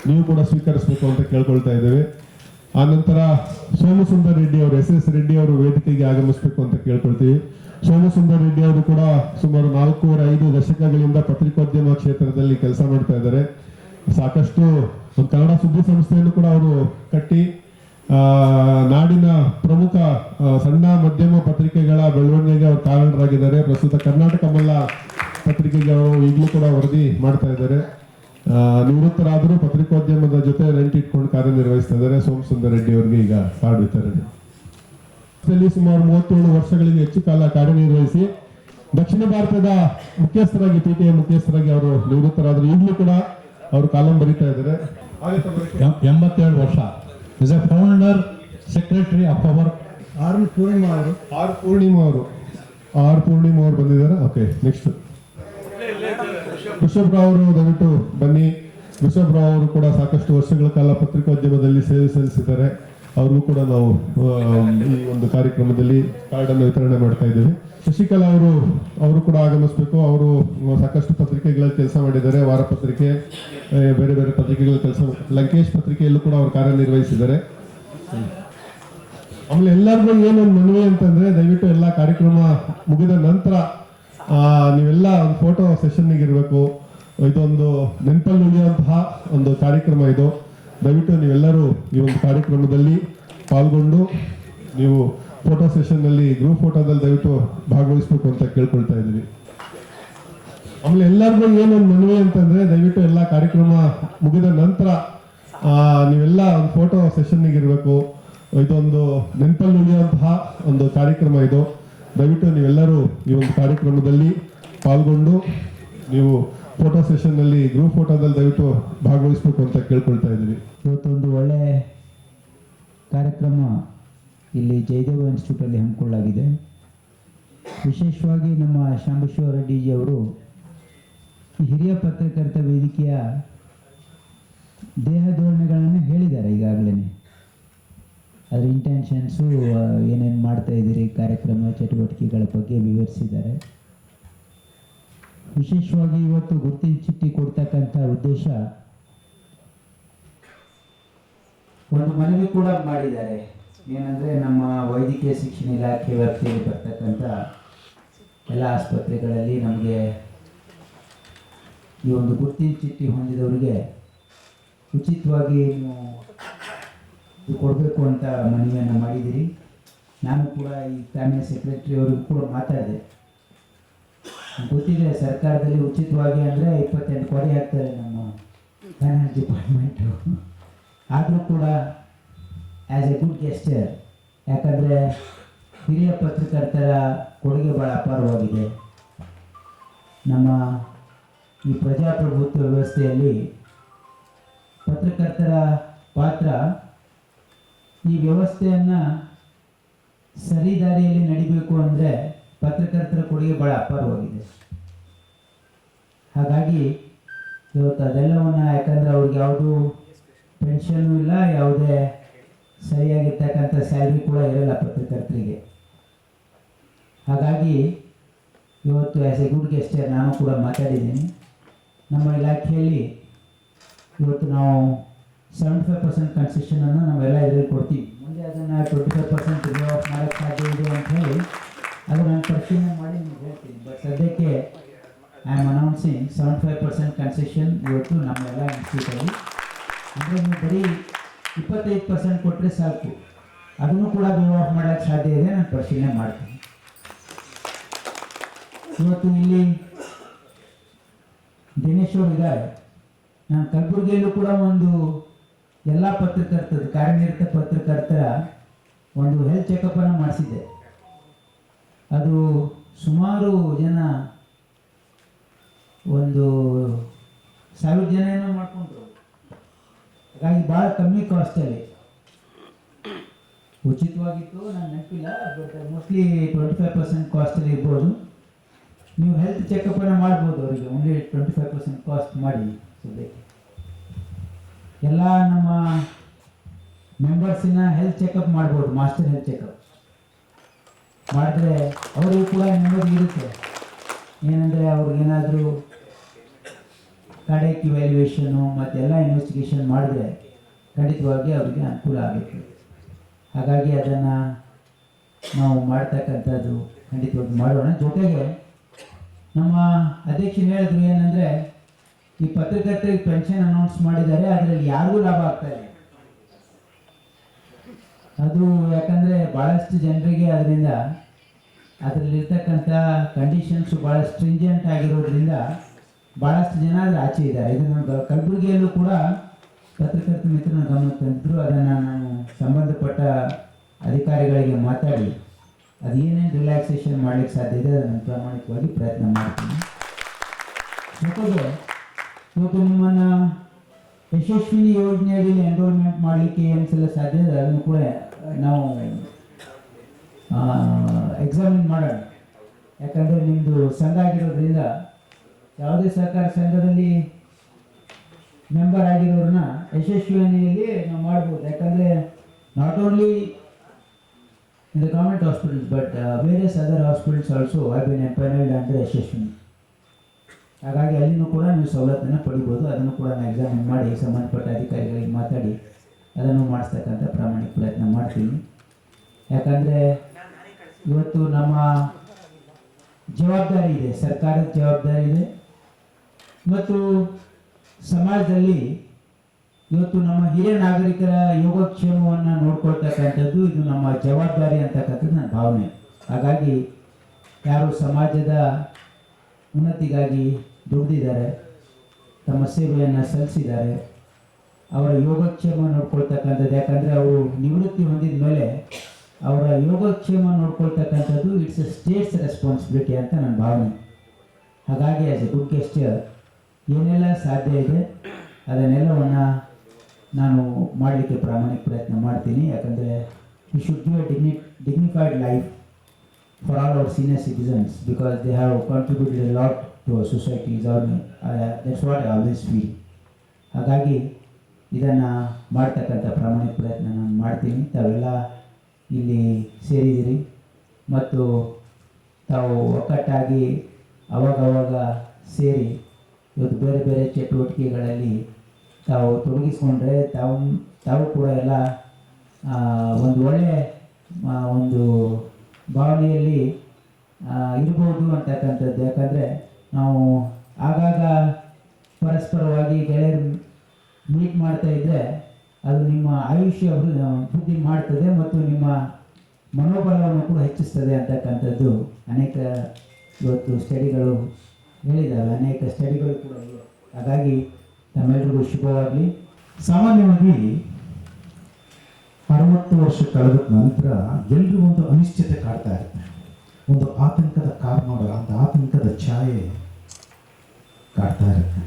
ನೀವು ಕೂಡ ಸ್ವೀಕರಿಸಬೇಕು ಅಂತ ಕೇಳ್ಕೊಳ್ತಾ ಇದ್ದೇವೆ. ಆನಂತರ ಸೋಮಸುಂದರ್ ರೆಡ್ಡಿ ಅವರು SS ರೆಡ್ಡಿ ಅವರು ವೇದಿಕೆಗೆ ಆಗಮಿಸಬೇಕು ಅಂತ ಕೇಳ್ಕೊಳ್ತೀವಿ. ಸೋಮಸುಂದರ್ ರೆಡ್ಡಿ ಅವರು ಕೂಡ ಸುಮಾರು 4-5 ದಶಕಗಳಿಂದ ಪತ್ರಿಕೋದ್ಯಮ ಕ್ಷೇತ್ರದಲ್ಲಿ ಕೆಲಸ ಮಾಡ್ತಾ ಇದ್ದಾರೆ. ಸಾಕಷ್ಟು ಒಂದು ಕನ್ನಡ ಸುದ್ದಿ ಸಂಸ್ಥೆಯನ್ನು ಕೂಡ ಅವರು ಕಟ್ಟಿ ನಾಡಿನ ಪ್ರಮುಖ ಸಣ್ಣ ಮಧ್ಯಮ ಪತ್ರಿಕೆಗಳ ಬೆಳವಣಿಗೆಗೆ ಅವರು ಕಾರಣರಾಗಿದ್ದಾರೆ. ಪ್ರಸ್ತುತ ಕರ್ನಾಟಕ ಮಲ್ಲ ಪತ್ರಿಕೆಗೆ ಅವರು ಈಗಲೂ ಕೂಡ ವರದಿ ಮಾಡ್ತಾ ಇದ್ದಾರೆ. ನಿವೃತ್ತರಾದರೂ ಪತ್ರಿಕೋದ್ಯಮದ ಜೊತೆ ನಂಟಿಟ್ಕೊಂಡು ಕಾರ್ಯನಿರ್ವಹಿಸ್ತಾ ಇದ್ದಾರೆ. ಸೋಮಸುಂದರ್ ರೆಡ್ಡಿ ಅವರಿಗೆ ಈಗ ಕಾರ್ಡ್ ವಿತರಣೆ. ಸುಮಾರು 37 ವರ್ಷಗಳಿಗೆ ಹೆಚ್ಚು ಕಾಲ ಕಾರ್ಯನಿರ್ವಹಿಸಿ ದಕ್ಷಿಣ ಭಾರತದ ಮುಖ್ಯಸ್ಥರಾಗಿ PTA ಮುಖ್ಯಸ್ಥರಾಗಿ ಅವರು ನಿವೃತ್ತರಾದರು. ಈಗಲೂ ಕೂಡ ಅವರು ಕಾಲಂ ಬರೀತಾ ಇದ್ದಾರೆ. 87 ವರ್ಷ. Is a founder secretary of our R Purnima ಅವರು ಬಂದಿದ್ದಾರೆ. ಓಕೆ, ನೆಕ್ಸ್ಟ್ ಋಷಭ್ ರಾವ್ ಅವರು ದಯವಿಟ್ಟು ಬನ್ನಿ. ಋಷಭ್ ರಾವ್ ಅವರು ಕೂಡ ಸಾಕಷ್ಟು ವರ್ಷಗಳ ಕಾಲ ಪತ್ರಿಕೋದ್ಯಮದಲ್ಲಿ ಸೇವೆ ಸಲ್ಲಿಸಿದ್ದಾರೆ. ಅವ್ರಿಗೂ ಕೂಡ ನಾವು ಈ ಒಂದು ಕಾರ್ಯಕ್ರಮದಲ್ಲಿ ಕಾರ್ಡ್ ಅನ್ನು ವಿತರಣೆ ಮಾಡ್ತಾ ಇದ್ದೀವಿ. ಶಶಿಕಲಾ ಅವರು ಕೂಡ ಆಗಮಿಸಬೇಕು. ಅವರು ಸಾಕಷ್ಟು ಪತ್ರಿಕೆಗಳಲ್ಲಿ ಕೆಲಸ ಮಾಡಿದ್ದಾರೆ. ವಾರ ಪತ್ರಿಕೆ, ಬೇರೆ ಬೇರೆ ಪತ್ರಿಕೆಗಳಲ್ಲಿ ಕೆಲಸ, ಲಂಕೇಶ್ ಪತ್ರಿಕೆಯಲ್ಲೂ ಕೂಡ ಅವರು ಕಾರ್ಯನಿರ್ವಹಿಸಿದ್ದಾರೆ. ಆಮೇಲೆ ಎಲ್ಲರಿಗೂ ಏನೊಂದು ಮನವಿ ಅಂತಂದ್ರೆ, ದಯವಿಟ್ಟು ಎಲ್ಲ ಕಾರ್ಯಕ್ರಮ ಮುಗಿದ ನಂತರ ನೀವೆಲ್ಲ ಒಂದು ಫೋಟೋ ಸೆಷನ್ನಿಗೆ ಇರಬೇಕು. ಇದೊಂದು ನೆನಪಲ್ಲಿ ಉಳಿಯುವಂತಹ ಒಂದು ಕಾರ್ಯಕ್ರಮ ಇದು. ದಯವಿಟ್ಟು ನೀವೆಲ್ಲರೂ ಈ ಒಂದು ಕಾರ್ಯಕ್ರಮದಲ್ಲಿ ಪಾಲ್ಗೊಂಡು ನೀವು ಫೋಟೋ ಸೆಷನ್ನಲ್ಲಿ ಗ್ರೂಪ್ ಫೋಟೋದಲ್ಲಿ ದಯವಿಟ್ಟು ಭಾಗವಹಿಸಬೇಕು ಅಂತ ಕೇಳ್ಕೊಳ್ತಾ ಇದ್ದೀವಿ. ಆಮೇಲೆ ಎಲ್ಲರಿಗೂ ಏನೊಂದು ಮನವಿ ಅಂತಂದ್ರೆ, ದಯವಿಟ್ಟು ಎಲ್ಲ ಕಾರ್ಯಕ್ರಮ ಮುಗಿದ ನಂತರ ನೀವೆಲ್ಲ ಒಂದು ಫೋಟೋ ಸೆಷನ್ನಿಗೆ ಇರಬೇಕು. ಇದೊಂದು ನೆನಪಲ್ಲಿ ಉಳಿಯುವಂತಹ ಒಂದು ಕಾರ್ಯಕ್ರಮ ಇದು. ದಯವಿಟ್ಟು ನೀವೆಲ್ಲರೂ ಈ ಒಂದು ಕಾರ್ಯಕ್ರಮದಲ್ಲಿ ಪಾಲ್ಗೊಂಡು ನೀವು ಫೋಟೋ ಸೆಷನ್ನಲ್ಲಿ ಗ್ರೂಪ್ ಫೋಟೋದಲ್ಲಿ ದಯವಿಟ್ಟು ಭಾಗವಹಿಸಬೇಕು ಅಂತ ಕೇಳ್ಕೊಳ್ತಾ ಇದ್ದೀವಿ. ಇವತ್ತೊಂದು ಒಳ್ಳೆ ಕಾರ್ಯಕ್ರಮ ಇಲ್ಲಿ ಜಯದೇವ ಇನ್ಸ್ಟಿಟ್ಯೂಟಲ್ಲಿ ಹಮ್ಮಿಕೊಳ್ಳಲಾಗಿದೆ. ವಿಶೇಷವಾಗಿ ನಮ್ಮ ಶಾಂಬಶಿವ ರೆಡ್ಡಿಜಿ ಅವರು ಈ ಹಿರಿಯ ಪತ್ರಕರ್ತ ವೇದಿಕೆಯ ದೇಹ ಧೋರಣೆಗಳನ್ನು ಹೇಳಿದ್ದಾರೆ. ಈಗಾಗಲೇ ಅದರ ಇಂಟೆನ್ಷನ್ಸು, ಏನೇನು ಮಾಡ್ತಾ ಇದ್ದೀರಿ, ಕಾರ್ಯಕ್ರಮ ಚಟುವಟಿಕೆಗಳ ಬಗ್ಗೆ ವಿವರಿಸಿದ್ದಾರೆ. ವಿಶೇಷವಾಗಿ ಇವತ್ತು ಗುರುತಿನ ಚೀಟಿ ಕೊಡ್ತಕ್ಕಂಥ ಉದ್ದೇಶ, ಒಂದು ಮನವಿ ಕೂಡ ಮಾಡಿದ್ದಾರೆ. ಏನಂದರೆ, ನಮ್ಮ ವೈದ್ಯಕೀಯ ಶಿಕ್ಷಣ ಇಲಾಖೆ ವ್ಯಾಪ್ತಿಯಲ್ಲಿ ಬರ್ತಕ್ಕಂಥ ಎಲ್ಲ ಆಸ್ಪತ್ರೆಗಳಲ್ಲಿ ನಮಗೆ ಈ ಒಂದು ಗುರುತಿನ ಚೀಟಿ ಹೊಂದಿದವರಿಗೆ ಉಚಿತವಾಗಿ ನೀವು ಇದು ಕೊಡಬೇಕು ಅಂತ ಮನವಿಯನ್ನು ಮಾಡಿದ್ದೀರಿ. ನಾನು ಕೂಡ ಈ ತಾನೇ ಸೆಕ್ರೆಟರಿ ಅವರಿಗೂ ಕೂಡ ಮಾತಾಡಿದೆ. ಗೊತ್ತಿದೆ, ಸರ್ಕಾರದಲ್ಲಿ ಉಚಿತವಾಗಿ ಅಂದರೆ 28 ಕೋಟಿ ಹಾಕ್ತಾರೆ ನಮ್ಮ ಫೈನಾನ್ಸ್ ಡಿಪಾರ್ಟ್ಮೆಂಟು. ಆದರೂ ಕೂಡ ಆ್ಯಸ್ ಎ ಗುಡ್ ಗೆಸ್ಟರ್, ಯಾಕಂದರೆ ಹಿರಿಯ ಪತ್ರಕರ್ತರ ಕೊಡುಗೆ ಭಾಳ ಅಪಾರವಾಗಿದೆ. ನಮ್ಮ ಈ ಪ್ರಜಾಪ್ರಭುತ್ವ ವ್ಯವಸ್ಥೆಯಲ್ಲಿ ಪತ್ರಕರ್ತರ ಪಾತ್ರ ಈ ವ್ಯವಸ್ಥೆಯನ್ನು ಸರಿದಾರಿಯಲ್ಲಿ ನಡಿಬೇಕು ಅಂದರೆ ಪತ್ರಕರ್ತರ ಕೊಡುಗೆ ಭಾಳ ಅಪಾರವಾಗಿದೆ. ಹಾಗಾಗಿ ಇವತ್ತು ಅದೆಲ್ಲವನ್ನು, ಯಾಕಂದರೆ ಅವ್ರಿಗೆ ಯಾವುದೂ ಪೆನ್ಷನ್ನು ಇಲ್ಲ, ಯಾವುದೇ ಸರಿಯಾಗಿರ್ತಕ್ಕಂಥ ಸ್ಯಾಲ್ರಿ ಕೂಡ ಇರಲ್ಲ ಪತ್ರಕರ್ತರಿಗೆ. ಹಾಗಾಗಿ ಇವತ್ತು ಆ್ಯಸ್ ಎ ಗುಡ್ ಗೆಸ್ಟರ್ ನಾನು ಕೂಡ ಮಾತಾಡಿದ್ದೀನಿ. ನಮ್ಮ ಇಲಾಖೆಯಲ್ಲಿ ಇವತ್ತು ನಾವು 75% ಕನ್ಸೆಷನನ್ನು ನಾವೆಲ್ಲ ಇದರಲ್ಲಿ ಕೊಡ್ತೀವಿ. ಮುಂದೆ ಅದನ್ನು 25% ರಿಸರ್ವ್ ಆಫ್ ಮಾಡೋಕ್ಕೆ ಸಾಧ್ಯ ಇದೆ ಅಂತ ಹೇಳಿ ಅದು ನಾನು ಪರಿಶೀಲನೆ ಮಾಡಿ ನಿಮ್ಗೆ ಹೇಳ್ತೀನಿ. ಬಟ್ ಸದ್ಯಕ್ಕೆ ಐ ಆಮ್ ಅನೌನ್ಸಿಂಗ್ 75% ಕನ್ಸೆಷನ್ ಇವತ್ತು ನಮ್ಮೆಲ್ಲ ಇನ್ಸ್ಟಿಟ್ಯೂಟಲ್ಲಿ. ಅಂದರೆ ನೀವು ಬರೀ 25% ಕೊಟ್ಟರೆ ಸಾಕು, ಅದನ್ನು ಕೂಡ ರಿಸರ್ವ್ ಆಫ್ ಮಾಡೋಕ್ಕೆ ಸಾಧ್ಯ ಇದೆ. ನಾನು ಪರಿಶೀಲನೆ ಮಾಡ್ತೀನಿ. ಇವತ್ತು ಇಲ್ಲಿ ದಿನೇಶ್ ಅವರು ಇದ್ದಾರೆ. ನಾನು ಕಲಬುರಗಿಯಲ್ಲೂ ಕೂಡ ಒಂದು ಎಲ್ಲ ಪತ್ರಕರ್ತರ, ಕಾರ್ಯನಿರತ ಪತ್ರಕರ್ತರ ಒಂದು ಹೆಲ್ತ್ ಚೆಕಪ್ಪನ್ನು ಮಾಡಿಸಿದ್ದೆ. ಅದು ಸುಮಾರು ಜನ, ಒಂದು 1000 ಜನ ಏನೋ ಮಾಡಿಕೊಂಡ್ರು. ಹಾಗಾಗಿ ಭಾಳ ಕಮ್ಮಿ ಕಾಸ್ಟಲ್ಲಿ ಉಚಿತವಾಗಿತ್ತು. ನಾನು ನೆನಪಿಲ್ಲ, ಬಟ್ ಮೋಸ್ಟ್ಲಿ 25% ಕಾಸ್ಟಲ್ಲಿ ಇರ್ಬೋದು. ನೀವು ಹೆಲ್ತ್ ಚೆಕಪ್ಪನ್ನು ಮಾಡ್ಬೋದು. ಅವರಿಗೆ ಓನ್ಲಿ 25% ಕಾಸ್ಟ್ ಮಾಡಿ ಸದ್ಯಕ್ಕೆ ಎಲ್ಲ ನಮ್ಮ ಮೆಂಬರ್ಸಿನ ಹೆಲ್ತ್ ಚೆಕಪ್ ಮಾಡ್ಬೋದು. ಮಾಸ್ಟರ್ ಹೆಲ್ತ್ ಚೆಕಪ್ ಮಾಡಿದ್ರೆ ಅವರಿಗೂ ಕೂಡ ನೆಮ್ಮದಿ ಇರುತ್ತೆ. ಏನಂದರೆ ಅವ್ರಿಗೇನಾದರೂ ಕಾರ್ಡಿಯಾಕ್ ಇವ್ಯಾಲ್ಯೂಯೇಷನು ಮತ್ತೆಲ್ಲ ಇನ್ವೆಸ್ಟಿಗೇಷನ್ ಮಾಡಿದ್ರೆ ಖಂಡಿತವಾಗಿ ಅವರಿಗೆ ಅನುಕೂಲ ಆಗುತ್ತೆ. ಹಾಗಾಗಿ ಅದನ್ನು ನಾವು ಮಾಡ್ತಕ್ಕಂಥದ್ದು ಖಂಡಿತವಾಗಿ ಮಾಡೋಣ. ಜೊತೆಗೆ ನಮ್ಮ ಅಧ್ಯಕ್ಷರು ಹೇಳಿದ್ರು ಏನಂದರೆ, ಈ ಪತ್ರಕರ್ತರಿಗೆ ಪೆನ್ಷನ್ ಅನೌನ್ಸ್ ಮಾಡಿದ್ದಾರೆ, ಅದರಲ್ಲಿ ಯಾರಿಗೂ ಲಾಭ ಆಗ್ತಾ ಇಲ್ಲ. ಅದು ಯಾಕಂದರೆ ಭಾಳಷ್ಟು ಜನರಿಗೆ ಅದರಲ್ಲಿರ್ತಕ್ಕಂಥ ಕಂಡೀಷನ್ಸು ಭಾಳ ಸ್ಟ್ರಿಂಜೆಂಟ್ ಆಗಿರೋದ್ರಿಂದ ಭಾಳಷ್ಟು ಜನ ಅದರ ಆಚೆ ಇದ್ದಾರೆ. ಇದು ನಮ್ಮ ಕಲಬುರಗಿಯಲ್ಲೂ ಕೂಡ ಪತ್ರಕರ್ತ ಮಿತ್ರನ ಗಮನಕ್ಕೆ ತಂದಿದ್ರು. ಅದನ್ನು ನಾನು ಸಂಬಂಧಪಟ್ಟ ಅಧಿಕಾರಿಗಳಿಗೆ ಮಾತಾಡಿ ಅದೇನೇನು ರಿಲ್ಯಾಕ್ಸೇಷನ್ ಮಾಡಲಿಕ್ಕೆ ಸಾಧ್ಯ ಇದೆ ಅದನ್ನು ಪ್ರಾಮಾಣಿಕವಾಗಿ ಪ್ರಯತ್ನ ಮಾಡ್ತೀನಿ. ಜೊತೆಗೆ ಇವತ್ತು ನಿಮ್ಮನ್ನು ಯಶಸ್ವಿನಿ ಯೋಜನೆಯಲ್ಲಿ ಎನ್ರೋಲ್ಮೆಂಟ್ ಮಾಡಲಿಕ್ಕೆ ಏನಿಸಲ್ಲ ಸಾಧ್ಯ ಇದೆ ಅದನ್ನು ಕೂಡ ನಾವು ಎಕ್ಸಾಮಿನ್ ಮಾಡೋಣ. ಯಾಕಂದರೆ ನಿಮ್ಮದು ಸಂಘ ಆಗಿರೋದ್ರಿಂದ ಯಾವುದೇ ಸಹಕಾರ ಸಂಘದಲ್ಲಿ ಮೆಂಬರ್ ಆಗಿರೋರನ್ನ ಯಶಸ್ವಿನಿಯಲ್ಲಿ ನಾವು ಮಾಡ್ಬೋದು. ಯಾಕಂದರೆ not only in the government hospitals but various other hospitals also have been empanelled under Yashasvini. ಹಾಗಾಗಿ ಅಲ್ಲಿನೂ ಕೂಡ ನೀವು ಸವಲತ್ತನ್ನು ಪಡಿಬೋದು. ಅದನ್ನು ಕೂಡ ನಾನು ಎಕ್ಸಾಮಿನ್ ಮಾಡಿ ಸಂಬಂಧಪಟ್ಟ ಅಧಿಕಾರಿಗಳಿಗೆ ಮಾತಾಡಿ ಅದನ್ನು ಮಾಡಿಸ್ತಕ್ಕಂಥ ಪ್ರಾಮಾಣಿಕ ಪ್ರಯತ್ನ ಮಾಡ್ತೀನಿ. ಯಾಕಂದರೆ ಇವತ್ತು ನಮ್ಮ ಜವಾಬ್ದಾರಿ ಇದೆ, ಸರ್ಕಾರದ ಜವಾಬ್ದಾರಿ ಇದೆ ಮತ್ತು ಸಮಾಜದಲ್ಲಿ ಇವತ್ತು ನಮ್ಮ ಹಿರಿಯ ನಾಗರಿಕರ ಯೋಗಕ್ಷೇಮವನ್ನು ನೋಡ್ಕೊಳ್ತಕ್ಕಂಥದ್ದು ಇದು ನಮ್ಮ ಜವಾಬ್ದಾರಿ ಅಂತಕ್ಕಂಥದ್ದು ನನ್ನ ಭಾವನೆ. ಹಾಗಾಗಿ ಯಾರು ಸಮಾಜದ ಉನ್ನತಿಗಾಗಿ ದುಡಿದಿದ್ದಾರೆ, ತಮ್ಮ ಸೇವೆಯನ್ನು ಸಲ್ಲಿಸಿದ್ದಾರೆ, ಅವರ ಯೋಗಕ್ಷೇಮ ನೋಡ್ಕೊಳ್ತಕ್ಕಂಥದ್ದು. ಯಾಕಂದರೆ ಅವರು ನಿವೃತ್ತಿ ಹೊಂದಿದ ಮೇಲೆ ಅವರ ಯೋಗಕ್ಷೇಮ ನೋಡ್ಕೊಳ್ತಕ್ಕಂಥದ್ದು ಇಟ್ಸ್ ಎ ಸ್ಟೇಟ್ಸ್ ರೆಸ್ಪಾನ್ಸಿಬಿಲಿಟಿ ಅಂತ ನನ್ನ ಭಾವನೆ. ಹಾಗಾಗಿ ಆ್ಯಸ್ ಎ ಗುಡ್ ಗೆಸ್ಟರ್ ಏನೆಲ್ಲ ಸಾಧ್ಯ ಇದೆ ಅದನ್ನೆಲ್ಲವನ್ನು ನಾನು ಮಾಡಲಿಕ್ಕೆ ಪ್ರಾಮಾಣಿಕ ಪ್ರಯತ್ನ ಮಾಡ್ತೀನಿ. ಯಾಕಂದರೆ we should give a dignified life for all our senior citizens because they have contributed a lot to our societies. That's what I always feel. ಹಾಗಾಗಿ ಇದನ್ನು ಮಾಡ್ತಕ್ಕಂಥ ಪ್ರಾಮಾಣಿಕ ಪ್ರಯತ್ನ ನಾನು ಮಾಡ್ತೀನಿ. ತಾವೆಲ್ಲ ಇಲ್ಲಿ ಸೇರಿದಿರಿ ಮತ್ತು ತಾವು ಒಕ್ಕಟ್ಟಾಗಿ ಅವಾಗವಾಗ ಸೇರಿ ಇವತ್ತು ಬೇರೆ ಬೇರೆ ಚಟುವಟಿಕೆಗಳಲ್ಲಿ ತಾವು ತೊಡಗಿಸ್ಕೊಂಡ್ರೆ ತಾವು ಕೂಡ ಎಲ್ಲ ಒಂದು ಒಳ್ಳೆಯ ಒಂದು ಭಾವನೆಯಲ್ಲಿ ಇರ್ಬೋದು ಅಂತಕ್ಕಂಥದ್ದು. ಯಾಕಂದರೆ ನಾವು ಆಗಾಗ ಪರಸ್ಪರವಾಗಿ ಗೆಳೆಯರು ಮೀಟ್ ಮಾಡ್ತಾ ಇದ್ದರೆ ಅದು ನಿಮ್ಮ ಆಯುಷ್ಯ ವೃದ್ಧಿ ಮಾಡ್ತದೆ ಮತ್ತು ನಿಮ್ಮ ಮನೋಬಲವನ್ನು ಕೂಡ ಹೆಚ್ಚಿಸ್ತದೆ ಅಂತಕ್ಕಂಥದ್ದು ಅನೇಕ ಇವತ್ತು ಸ್ಟಡಿಗಳು ಹೇಳಿದ್ದಾವೆ, ಅನೇಕ ಸ್ಟಡಿಗಳು ಕೂಡ ಇವೆ. ಹಾಗಾಗಿ ತಮ್ಮೆಲ್ಲರಿಗೂ ಶುಭವಾಗಲಿ. ಸಾಮಾನ್ಯವಾಗಿ 60 ವರ್ಷ ಕಳೆದ ನಂತರ ಎಲ್ರಿಗೂ ಒಂದು ಅನಿಶ್ಚಿತೆ ಕಾಡ್ತಾ ಇರುತ್ತೆ, ಒಂದು ಆತಂಕದ ಕಾರಣೋಡ ಅಂತ ಆತಂಕದ ಛಾಯೆ ಕಾಡ್ತಾ ಇರುತ್ತೆ.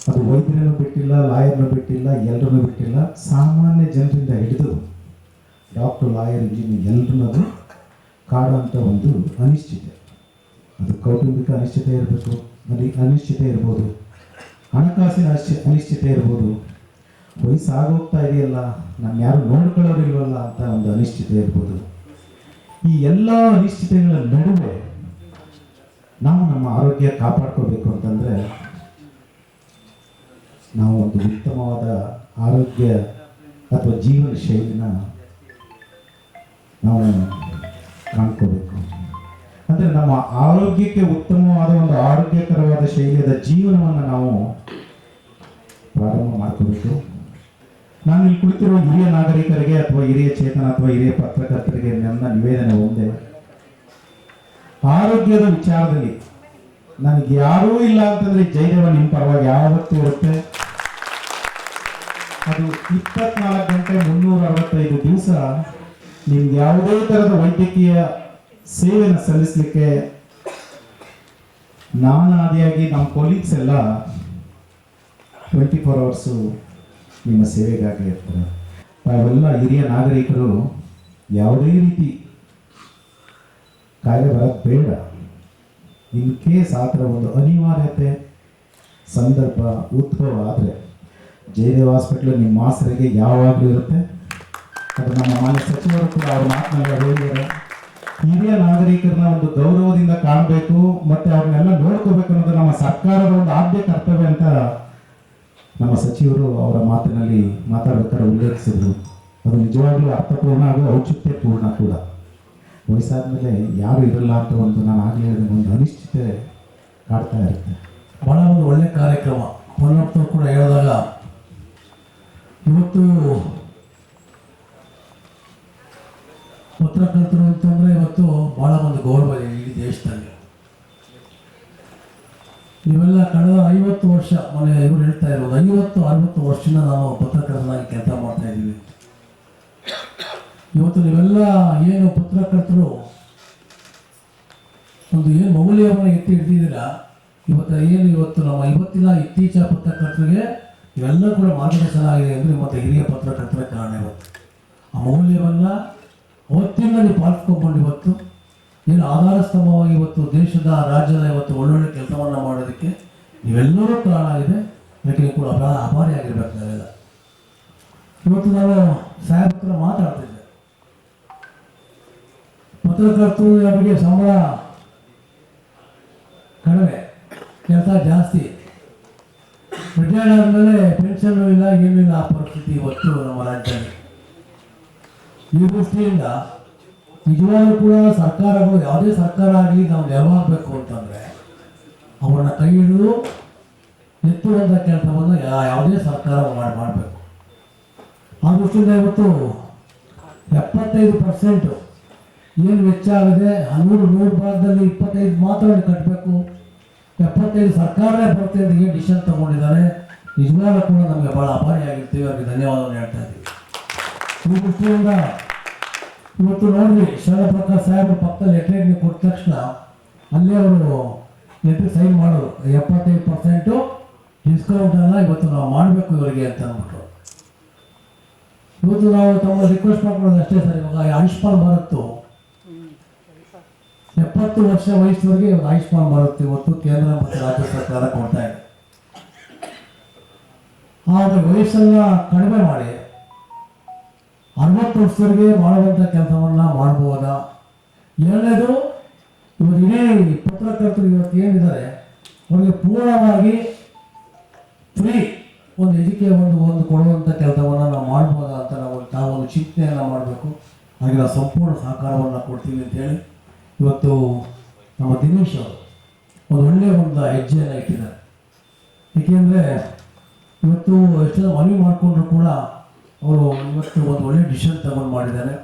ಅದು ವೈದ್ಯರನ್ನು ಬಿಟ್ಟಿಲ್ಲ, ಲಾಯರ್ನೂ ಬಿಟ್ಟಿಲ್ಲ, ಎಲ್ಲರನ್ನೂ ಬಿಟ್ಟಿಲ್ಲ, ಸಾಮಾನ್ಯ ಜನರಿಂದ ಹಿಡಿದು ಡಾಕ್ಟರ್, ಲಾಯರ್, ಇಂಜಿನಿಯರ್ ಎಲ್ಲರನ್ನದು ಕಾಡುವಂಥ ಒಂದು ಅನಿಶ್ಚಿತೆ. ಅದು ಕೌಟುಂಬಿಕ ಅನಿಶ್ಚಿತೆ ಇರಬೇಕು, ಅನಿಶ್ಚಿತೆ ಇರ್ಬೋದು, ಹಣಕಾಸಿನ ಅನಿಶ್ಚಿತೆ ಇರ್ಬೋದು, ವಯಸ್ಸಾಗೋಗ್ತಾ ಇದೆಯಲ್ಲ ನಾನು ಯಾರು ನೋಡ್ಕೊಳ್ಳೋರಿಲ್ವಲ್ಲ ಅಂತ ಒಂದು ಅನಿಶ್ಚಿತೆ ಇರ್ಬೋದು. ಈ ಎಲ್ಲ ಅನಿಶ್ಚಿತೆಗಳ ನಡುವೆ ನಾವು ನಮ್ಮ ಆರೋಗ್ಯ ಕಾಪಾಡ್ಕೋಬೇಕು ಅಂತಂದರೆ ನಾವು ಒಂದು ಉತ್ತಮವಾದ ಆರೋಗ್ಯ ಅಥವಾ ಜೀವನ ಶೈಲಿನ ನಾವು ಕಾಣ್ಕೋಬೇಕು. ಅಂದರೆ ನಮ್ಮ ಆರೋಗ್ಯಕ್ಕೆ ಉತ್ತಮವಾದ ಒಂದು ಆರೋಗ್ಯಕರವಾದ ಶೈಲಿಯಾದ ಜೀವನವನ್ನು ನಾವು ಪ್ರಾರಂಭ ಮಾಡ್ಕೋಬೇಕು. ನಾನು ಇಲ್ಲಿ ಕುಳಿತಿರುವ ಹಿರಿಯ ನಾಗರಿಕರಿಗೆ ಅಥವಾ ಹಿರಿಯ ಚೇತನ ಅಥವಾ ಹಿರಿಯ ಪತ್ರಕರ್ತರಿಗೆ ನನ್ನ ನಿವೇದನೆ ಒಂದೇ, ಆರೋಗ್ಯದ ವಿಚಾರದಲ್ಲಿ ನನಗೆ ಯಾರೂ ಇಲ್ಲ ಅಂತಂದರೆ ಜೈದೇವ ನಿಮ್ಮ ಪರವಾಗಿ ಯಾವತ್ತೂ ಇರುತ್ತೆ. ಅದು 24 ಗಂಟೆ 365 ದಿವಸ ನಿಮ್ಗೆ ಯಾವುದೇ ಥರದ ವೈದ್ಯಕೀಯ ಸೇವೆಯನ್ನು ಸಲ್ಲಿಸಲಿಕ್ಕೆ ನಾನಾದಿಯಾಗಿ ನಮ್ಮ ಕೊಲೀಗ್ಸ್ ಎಲ್ಲ 24 ಅವರ್ಸು ನಿಮ್ಮ ಸೇವೆಗಾಗಿ ಇರ್ತಾರೆ. ತಾವೆಲ್ಲ ಹಿರಿಯ ನಾಗರಿಕರು ಯಾವುದೇ ರೀತಿ ಕಾಯಿಲೆ ಬರೋದು ಬೇಡ. ಇನ್ ಕೇಸ್ ಆ ಥರ ಒಂದು ಅನಿವಾರ್ಯತೆ ಸಂದರ್ಭ ಉದ್ಭವ ಆದರೆ ಜಯದೇವ ಹಾಸ್ಪಿಟ್ಲು ನಿಮ್ಮ ಆಸರೆಗೆ ಯಾವಾಗಲೂ ಇರುತ್ತೆ. ಅದು ನಮ್ಮ ಮಾನ್ಯ ಸಚಿವರು ಕೂಡ ಅವ್ರ ಮಾತನಾಡಿ ಹೇಳಿದ್ದಾರೆ. ಹಿರಿಯ ನಾಗರಿಕರನ್ನ ಒಂದು ಗೌರವದಿಂದ ಕಾಣಬೇಕು ಮತ್ತು ಅವ್ರನ್ನೆಲ್ಲ ನೋಡ್ಕೋಬೇಕು ಅನ್ನೋದು ನಮ್ಮ ಸರ್ಕಾರದ ಒಂದು ಆದ್ಯ ಕರ್ತವ್ಯ ಅಂತ ನಮ್ಮ ಸಚಿವರು ಅವರ ಮಾತಿನಲ್ಲಿ ಮಾತಾಡ್ಬೇಕಾದ್ರೆ ಉಲ್ಲೇಖಿಸಿದ್ರು. ಅದು ನಿಜವಾಗ್ಲೂ ಅರ್ಥಪೂರ್ಣ ಹಾಗೂ ಔಚಿತ್ಯಪೂರ್ಣ ಕೂಡ. ವಯಸ್ಸಾದ್ಮೇಲೆ ಯಾರು ಇರಲ್ಲ ಅಂತ ಒಂದು ನಾನು ಆಗಲೇ ಒಂದು ಅನಿಶ್ಚಿತೆ ಕಾಡ್ತಾ ಇರುತ್ತೆ. ಭಾಳ ಒಂದು ಒಳ್ಳೆಯ ಕಾರ್ಯಕ್ರಮ. ಪೊನ್ನಪ್ಪನವ್ರು ಕೂಡ ಹೇಳಿದಾಗ ಇವತ್ತು ಪತ್ರಕರ್ತರು ಅಂತಂದರೆ ಇವತ್ತು ಭಾಳ ಒಂದು ಗೌರವ ಇದೆ ಇಡೀ ದೇಶದಲ್ಲಿ. ನೀವೆಲ್ಲ ಕಳೆದ 50 ವರ್ಷ ಮೊನ್ನೆ ಇವರು ಹೇಳ್ತಾ ಇರೋದು 50-60 ವರ್ಷದಿಂದ ನಾವು ಪತ್ರಕರ್ತರಾಗಿ ಕೆಲಸ ಮಾಡ್ತಾ ಇದ್ದೀವಿ. ಇವತ್ತು ನೀವೆಲ್ಲ ಏನು ಪತ್ರಕರ್ತರು ಒಂದು ಏನು ಮೌಲ್ಯವನ್ನು ಎತ್ತಿ ಹಿಡಿದಿದ್ದೀರಾ, ಇವತ್ತು ನಮ್ಮ ಇವತ್ತಿನ ಇತ್ತೀಚಿನ ಪತ್ರಕರ್ತರಿಗೆ ಇವೆಲ್ಲ ಕೂಡ ಮಾರ್ಗದರ್ಶನ ಆಗಿದೆ ಅಂದರೆ ಮತ್ತು ಹಿರಿಯ ಪತ್ರಕರ್ತರ ಕಾರಣ. ಇವತ್ತು ಆ ಮೌಲ್ಯವನ್ನು ಅವತ್ತಿಂದ ನೀವು ಪಾಲಿಸ್ಕೊಂಡು ಇವತ್ತು ಏನು ಆಧಾರ ಸ್ತಂಭವಾಗಿ ಇವತ್ತು ದೇಶದ ರಾಜ್ಯದ ಇವತ್ತು ಒಳ್ಳೊಳ್ಳೆ ಕೆಲಸವನ್ನು ಮಾಡೋದಕ್ಕೆ ನೀವೆಲ್ಲರೂ ಕಾರಣ ಆಗಿದೆ. ಅದಕ್ಕೆ ನೀವು ಕೂಡ ಅಭಾರಿಯಾಗಿರ್ಬೇಕು ನಾವೆಲ್ಲ. ಇವತ್ತು ನಾನು ಸಾಹೇಬ್ ಹತ್ರ ಮಾತಾಡ್ತಿದ್ದೆ, ಪತ್ರಕರ್ತರಿಗೆ ಸಂಬಳ ಕಡಿಮೆ, ಕೆಲಸ ಜಾಸ್ತಿ, ರಿಟೈರ್ಡ್ ಆದಮೇಲೆ ಪೆನ್ಷನ್ ಇಲ್ಲ, ಏನೂ ಇಲ್ಲ. ಆ ಪರಿಸ್ಥಿತಿ ಇವತ್ತು ನಮ್ಮ ರಾಜ್ಯದಲ್ಲಿ. ಈ ದೃಷ್ಟಿಯಿಂದ ನಿಜವಾಗ್ಲೂ ಕೂಡ ಸರ್ಕಾರಗಳು, ಯಾವುದೇ ಸರ್ಕಾರ ಆಗಲಿ, ನಾವು ನೆರವಾಗಬೇಕು ಅಂತಂದರೆ ಅವ್ರನ್ನ ಕೈ ಹಿಡಿದು ಎತ್ತುವಂಥ ಕೆಲಸವನ್ನು ಯಾವುದೇ ಸರ್ಕಾರ ಮಾಡಬೇಕು. ಆ ದೃಷ್ಟಿಯಿಂದ ಇವತ್ತು 75% ಏನು ವೆಚ್ಚ ಆಗಿದೆ 100 ಭಾಗದಲ್ಲಿ 25 ಮಾತ್ರ ಕಟ್ಟಬೇಕು, 75 ಸರ್ಕಾರನೇ ಬರುತ್ತೆ ಅಂತ ಏನು ಡಿಸಿಷನ್ ತಗೊಂಡಿದ್ದಾರೆ. ನಿಜವಾಗ್ಲೂ ಕೂಡ ನಮಗೆ ಭಾಳ ಅಭಾರಿಯಾಗಿರ್ತೀವಿ. ಅವ್ರಿಗೆ ಧನ್ಯವಾದವನ್ನು ಹೇಳ್ತಾ ಇದ್ದೀವಿ. ಈ ದೃಷ್ಟಿಯಿಂದ ಇವತ್ತು ನೋಡ್ರಿ, ಶರಣ ಪ್ರಕಾಶ್ ಸಾಹೇಬ್ರ ಪಕ್ಕದಲ್ಲಿ ಲೆಟರ್ ನೀವು ಕೊಟ್ಟ ತಕ್ಷಣ ಅಲ್ಲೇ ಅವರು ಲೆಟರ್ ಸೈನ್ ಮಾಡೋರು. 75% ಡಿಸ್ಕೌಂಟನ್ನು ಇವತ್ತು ನಾವು ಮಾಡಬೇಕು ಇವರಿಗೆ ಅಂತ ಅಂದ್ಬಿಟ್ಟು. ಇವತ್ತು ನಾವು ತಮ್ಮ ರಿಕ್ವೆಸ್ಟ್ ಮಾಡ್ಕೊಳ್ಳೋದು ಅಷ್ಟೇ ಸರ್. ಇವಾಗ ಆಯುಷ್ಮಾನ್ ಭಾರತ್ 70 ವರ್ಷ ವಯಸ್ಸಿನವರೆಗೆ ಇವಾಗ ಆಯುಷ್ಮಾನ್ ಭಾರತ್ ಇವತ್ತು ಕೇಂದ್ರ ಮತ್ತು ರಾಜ್ಯ ಸರ್ಕಾರ ಕೊಡ್ತಾ ಇದೆ. ಆ ವಯಸ್ಸನ್ನು ಕಡಿಮೆ ಮಾಡಿ 60 ವರ್ಷದವರೆಗೆ ಮಾಡುವಂಥ ಕೆಲಸವನ್ನು ಮಾಡ್ಬೋದಾ? ಎರಡನೇದು, ಇವರು ಇಡೀ ಪತ್ರಕರ್ತರು ಇವತ್ತು ಏನಿದ್ದಾರೆ ಅವರಿಗೆ ಪೂರ್ಣವಾಗಿ ಫ್ರೀ ಒಂದು ಒಂದು ಕೊಡುವಂಥ ಕೆಲಸವನ್ನು ನಾವು ಮಾಡ್ಬೋದಾ ಅಂತ ನಾವು ಒಂದು ಚಿಂತನೆಯನ್ನು ಮಾಡಬೇಕು. ಹಾಗೆ ನಾವು ಸಂಪೂರ್ಣ ಸಹಕಾರವನ್ನು ಕೊಡ್ತೀವಿ ಅಂತೇಳಿ ಇವತ್ತು ನಮ್ಮ ದಿನೇಶ್ ಅವರು ಒಂದು ಒಳ್ಳೆಯ ಒಂದು ಹೆಜ್ಜೆಯನ್ನು ಇಟ್ಟಿದ್ದಾರೆ. ಏಕೆಂದರೆ ಇವತ್ತು ಎಷ್ಟೋ ಮನವಿ ಮಾಡಿಕೊಂಡ್ರು ಕೂಡ ಅವರು ಇವತ್ತು ಒಂದು ಒಳ್ಳೆಯ ಡಿಸಿಷನ್ ತಗೊಂಡು ಮಾಡಿದ್ದಾರೆ.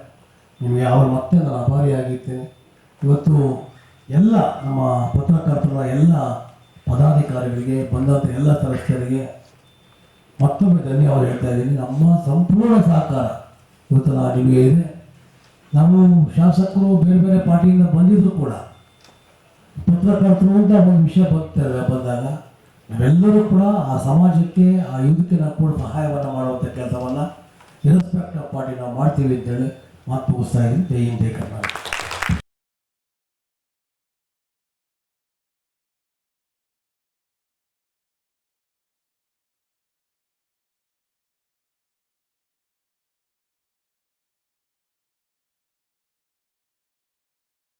ನಿಮಗೆ ಅವ್ರು ಮತ್ತೆ ನಾನು ಅಭಾರಿಯಾಗಿದ್ದೇನೆ. ಇವತ್ತು ಎಲ್ಲ ನಮ್ಮ ಪತ್ರಕರ್ತರ ಎಲ್ಲ ಪದಾಧಿಕಾರಿಗಳಿಗೆ, ಬಂದಂಥ ಎಲ್ಲ ಸದಸ್ಯರಿಗೆ ಮತ್ತೊಮ್ಮೆ ಧನ್ಯವಾದ ಹೇಳ್ತಾ ಇದ್ದೀನಿ. ನಮ್ಮ ಸಂಪೂರ್ಣ ಸಹಕಾರ ಇವತ್ತು ನಿಮಗೆ ಇದೆ. ನಾವು ಶಾಸಕರು ಬೇರೆ ಬೇರೆ ಪಾರ್ಟಿಯಿಂದ ಬಂದಿದ್ರು ಕೂಡ ಪತ್ರಕರ್ತರು ಅಂತ ಒಂದು ವಿಷಯ ಬಂದಾಗ ನಾವೆಲ್ಲರೂ ಕೂಡ ಆ ಸಮಾಜಕ್ಕೆ, ಆ ಯುಗಕ್ಕೆ ನಾವು ಕೂಡ ಸಹಾಯವನ್ನು ಮಾಡುವಂಥ ಕೆಲಸವನ್ನು ಇರಸ್ಪೆಕ್ಟ್ ಆಫ್ ಪಾರ್ಟಿ ನಾವು ಮಾಡ್ತೀವಿ ಅಂತೇಳಿ ಮಾತು ಮುಗಿಸ್ತಾ ಇದ್ದೀನಿ. ಜೈ ಹಿಂದ್, ಜೈ ಕರ್ನಾಟಕ.